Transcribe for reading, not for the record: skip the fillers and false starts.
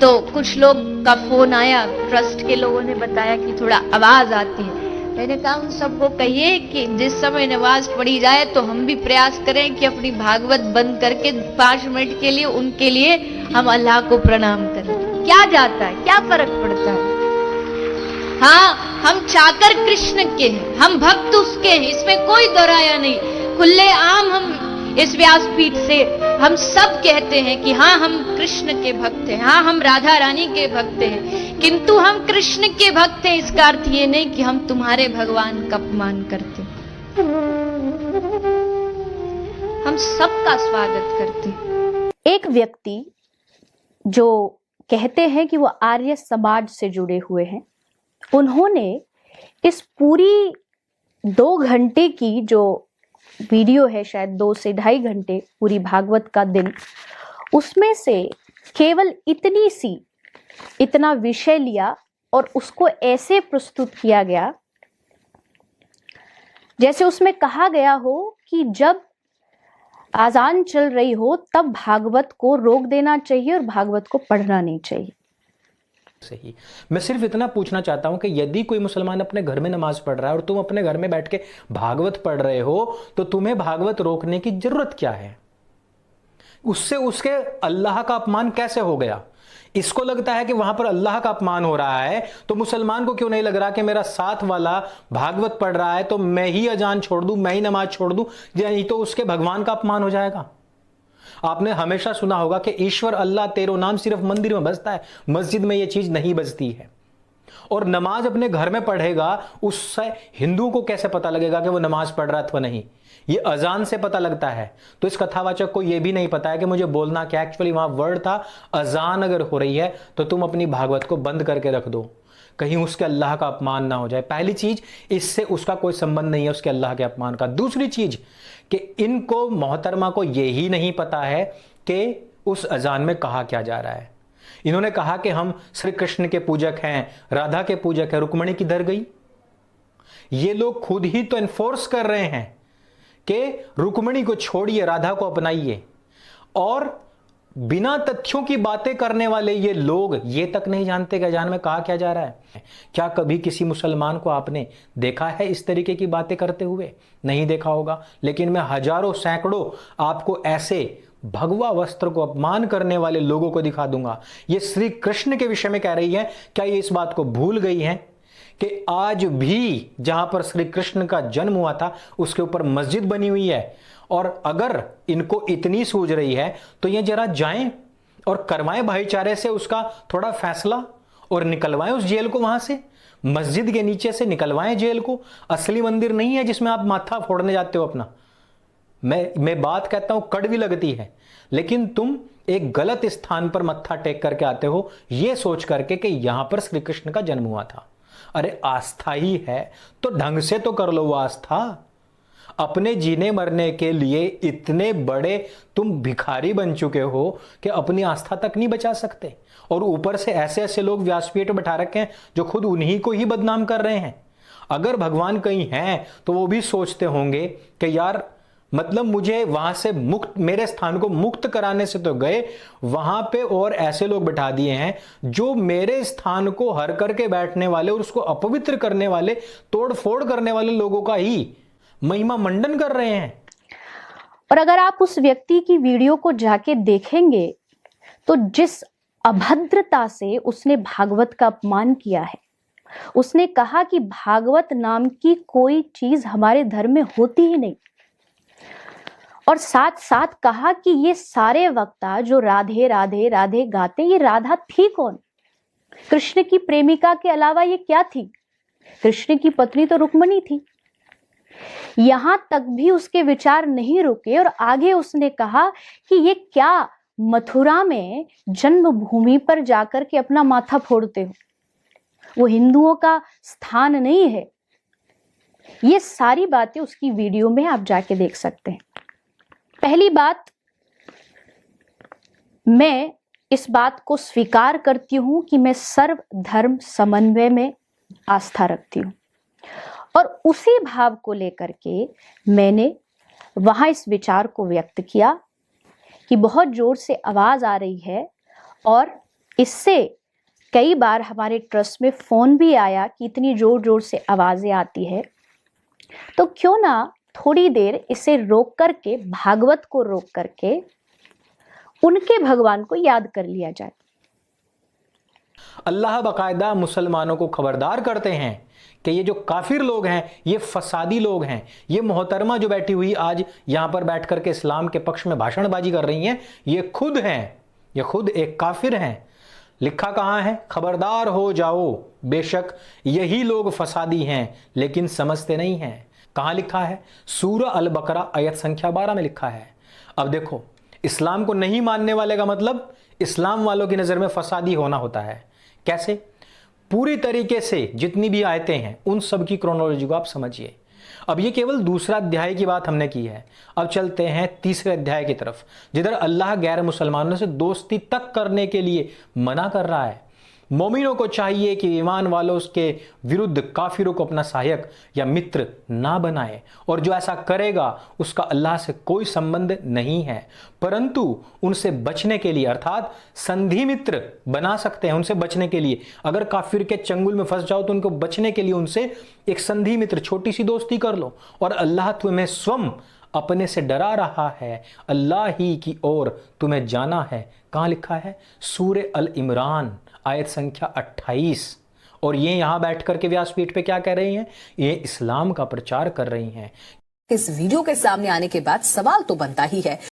तो कुछ लोग का फोन आया, ट्रस्ट के लोगों ने बताया कि थोड़ा आवाज आती है। मैंने कहा उन सबको कहिए कि जिस समय नमाज पढ़ी जाए तो हम भी प्रयास करें कि अपनी भागवत बंद करके 5 मिनट के लिए उनके लिए हम अल्लाह को प्रणाम करें। क्या जाता है, क्या फर्क पड़ता है। हाँ, हम चाकर कृष्ण के हैं, हम भक्त उसके हैं, इसमें कोई दोराया नहीं। खुले आम हम इस व्यासपीठ से हम सब कहते हैं कि हाँ हम कृष्ण के भक्त हैं, हाँ हम राधा रानी के भक्त हैं, किंतु हम कृष्ण के भक्त हैं इसका अर्थ ये नहीं कि हम तुम्हारे भगवान का अपमान करते। हम सबका स्वागत करते। एक व्यक्ति जो कहते हैं कि वो आर्य समाज से जुड़े हुए हैं, उन्होंने इस पूरी 2 घंटे की जो वीडियो है, शायद 2 से 2.5 घंटे पूरी भागवत का दिन, उसमें से केवल इतना विषय लिया और उसको ऐसे प्रस्तुत किया गया जैसे उसमें कहा गया हो कि जब आजान चल रही हो तब भागवत को रोक देना चाहिए और भागवत को पढ़ना नहीं चाहिए। सही। मैं सिर्फ इतना पूछना चाहता हूं कि यदि कोई मुसलमान अपने घर में नमाज पढ़ रहा है और तुम अपने घर में बैठ के भागवत पढ़ रहे हो तो तुम्हें भागवत रोकने की जरूरत क्या है? उससे उसके अल्लाह का अपमान कैसे हो गया? इसको लगता है कि वहां पर अल्लाह का अपमान हो रहा है, तो मुसलमान को क्यों नहीं लग रहा कि मेरा साथ वाला भागवत पढ़ रहा है तो मैं ही अजान छोड़ दूं, मैं ही नमाज छोड़ दूं, नहीं तो उसके भगवान का अपमान हो जाएगा। आपने हमेशा सुना होगा कि ईश्वर अल्लाह तेरो नाम सिर्फ मंदिर में बजता है, मस्जिद में यह चीज नहीं बजती है। और नमाज अपने घर में पढ़ेगा, उससे हिंदुओं को कैसे पता लगेगा कि वो नमाज पढ़ रहा अथवा नहीं? ये अजान से पता लगता है। तो इस कथावाचक को यह भी नहीं पता है कि मुझे बोलना क्या, एक्चुअली वहां वर्ड था अजान अगर हो रही है तो तुम अपनी भागवत को बंद करके रख दो, कहीं उसके अल्लाह का अपमान ना हो जाए। पहली चीज, इससे उसका कोई संबंध नहीं है उसके अल्लाह के अपमान का। दूसरी चीज कि इनको मोहतरमा को यही नहीं पता है कि उस अजान में कहा क्या जा रहा है। इन्होंने कहा कि हम श्री कृष्ण के पूजक हैं, राधा के पूजक हैं, रुक्मणी किधर गई? ये लोग खुद ही तो एनफोर्स कर रहे हैं कि रुक्मणी को छोड़िए, राधा को अपनाइए। और बिना तथ्यों की बातें करने वाले ये लोग ये तक नहीं जानते कि अजान में कहा क्या जा रहा है। क्या कभी किसी मुसलमान को आपने देखा है इस तरीके की बातें करते हुए? नहीं देखा होगा। लेकिन मैं हजारों सैकड़ों आपको ऐसे भगवा वस्त्र को अपमान करने वाले लोगों को दिखा दूंगा। ये श्री कृष्ण के विषय में कह रही है। क्या ये इस बात को भूल गई है कि आज भी जहां पर श्री कृष्ण का जन्म हुआ था उसके ऊपर मस्जिद बनी हुई है? और अगर इनको इतनी सूझ रही है तो ये जरा जाएं और करवाएं भाईचारे से उसका थोड़ा फैसला और निकलवाएं उस जेल को, वहां से मस्जिद के नीचे से निकलवाएं जेल को। असली मंदिर नहीं है जिसमें आप माथा फोड़ने जाते हो अपना। मैं बात कहता हूं, कड़वी लगती है, लेकिन तुम एक गलत स्थान पर मत्था टेक करके आते हो यह सोच करके कि यहां पर श्री कृष्ण का जन्म हुआ था। अरे आस्था ही है तो ढंग से तो कर लो वो आस्था। अपने जीने मरने के लिए इतने बड़े तुम भिखारी बन चुके हो कि अपनी आस्था तक नहीं बचा सकते, और ऊपर से ऐसे ऐसे लोग व्यासपीठ बैठा रखे हैं जो खुद उन्हीं को ही बदनाम कर रहे हैं। अगर भगवान कहीं हैं तो वो भी सोचते होंगे कि यार मतलब मुझे वहां से मुक्त, मेरे स्थान को मुक्त कराने से तो गए, वहां पे और ऐसे लोग बैठा दिए हैं जो मेरे स्थान को हर करके बैठने वाले और उसको अपवित्र करने वाले, तोड़ फोड़ करने वाले लोगों का ही महिमा मंडन कर रहे हैं। और अगर आप उस व्यक्ति की वीडियो को जाके देखेंगे तो जिस अभद्रता से उसने भागवत का अपमान किया है, उसने कहा कि भागवत नाम की कोई चीज हमारे धर्म में होती ही नहीं, और साथ साथ कहा कि ये सारे वक्ता जो राधे राधे राधे गाते, ये राधा थी कौन? कृष्ण की प्रेमिका के अलावा ये क्या थी? कृष्ण की पत्नी तो रुक्मणी थी। यहां तक भी उसके विचार नहीं रुके और आगे उसने कहा कि ये क्या मथुरा में जन्मभूमि पर जाकर के अपना माथा फोड़ते हो, वो हिंदुओं का स्थान नहीं है। ये सारी बातें उसकी वीडियो में आप जाके देख सकते हैं। पहली बात, मैं इस बात को स्वीकार करती हूं कि मैं सर्व धर्म समन्वय में आस्था रखती हूं, और उसी भाव को लेकर के मैंने वहां इस विचार को व्यक्त किया कि बहुत जोर से आवाज आ रही है और इससे कई बार हमारे ट्रस्ट में फोन भी आया कि इतनी जोर जोर से आवाजें आती है, तो क्यों ना थोड़ी देर इसे रोक करके, भागवत को रोक करके उनके भगवान को याद कर लिया जाए। अल्लाह बाकायदा मुसलमानों को खबरदार करते हैं कि ये जो काफिर लोग हैं, ये फसादी लोग हैं। ये मोहतरमा जो बैठी हुई आज यहां पर बैठ करके इस्लाम के पक्ष में भाषणबाजी कर रही हैं, ये खुद एक काफिर हैं। लिखा कहां है? खबरदार हो जाओ, बेशक यही लोग फसादी हैं लेकिन समझते नहीं हैं। कहां लिखा है? सूरह अल बकरा आयत संख्या 12 में लिखा है। अब देखो, इस्लाम को नहीं मानने वाले का मतलब इस्लाम वालों की नजर में फसादी होना होता है। कैसे? पूरी तरीके से जितनी भी आयतें हैं उन सब की क्रोनोलॉजी को आप समझिए। अब ये केवल दूसरा अध्याय की बात हमने की है। अब चलते हैं तीसरे अध्याय की तरफ, जिधर अल्लाह गैर मुसलमानों से दोस्ती तक करने के लिए मना कर रहा है। मोमिनों को चाहिए कि ईमान वालों के विरुद्ध काफिरों को अपना सहायक या मित्र ना बनाए, और जो ऐसा करेगा उसका अल्लाह से कोई संबंध नहीं है, परंतु उनसे बचने के लिए, अर्थात संधि मित्र बना सकते हैं उनसे बचने के लिए। अगर काफिर के चंगुल में फंस जाओ तो उनको बचने के लिए उनसे एक संधि मित्र, छोटी सी दोस्ती कर लो। और अल्लाह तुम्हें स्वयं अपने से डरा रहा है, अल्लाह ही की ओर तुम्हें जाना है। कहां लिखा है? सूरह अल इमरान आयत संख्या 28। और ये यहां बैठ करके व्यासपीठ पे क्या कह रही हैं? ये इस्लाम का प्रचार कर रही हैं। इस वीडियो के सामने आने के बाद सवाल तो बनता ही है